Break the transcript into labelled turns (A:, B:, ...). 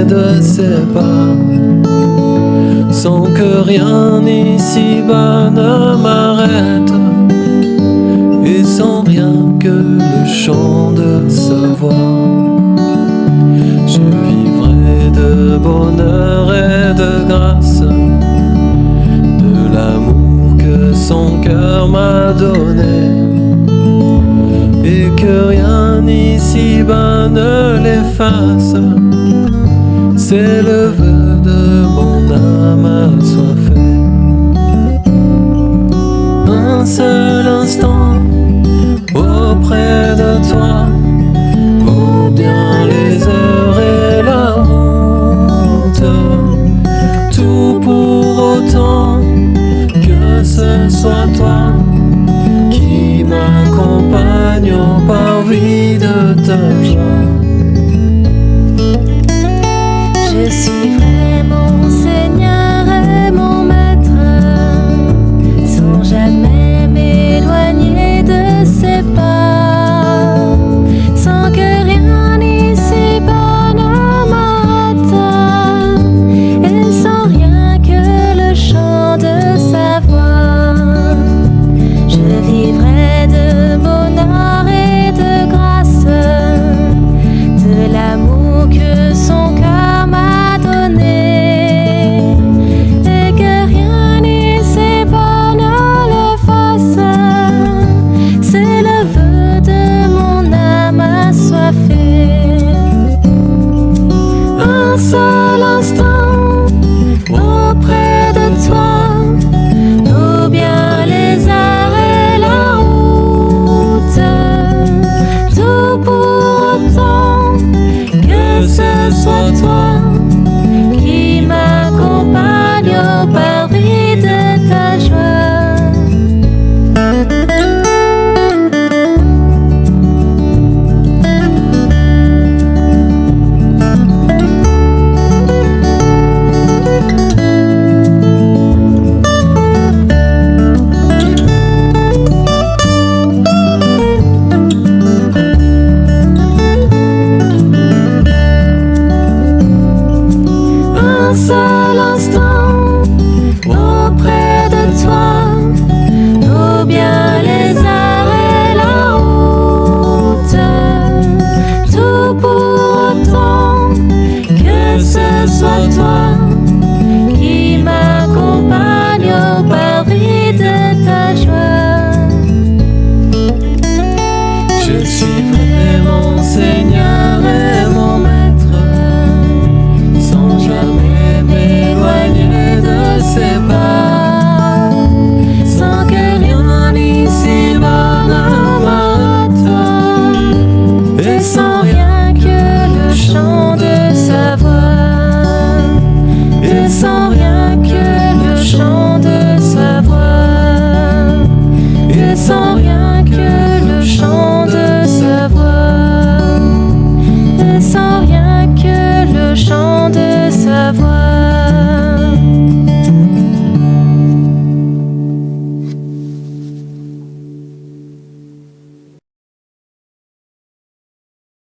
A: de ses pas, sans que rien ici-bas ne m'arrête, et sans rien que le chant de sa voix. Je vivrai de bonheur et de grâce, de l'amour que son cœur m'a donné, et que rien ici-bas ne l'efface. C'est le vœu de mon âme assoiffée. Un seul instant auprès de toi vaut bien les heures et la route. Tout pour autant que ce soit toi qui m'accompagne au parvis de ta joie.
B: Je suivrai mon Seigneur et mon Maître, sans jamais m'éloigner de ses pas, sans que rien ici-bas ne m'arrête, et sans rien que le chant de sa voix. Je vivrai de bonheur et de grâce, de l'amour que son cœur m'a donné, et que rien ici-bas ne l'efface. C'est le vœu de mon âme assoiffée. Un seul instant auprès de toi vaut bien les heures et la route. Tout pour autant que ce soit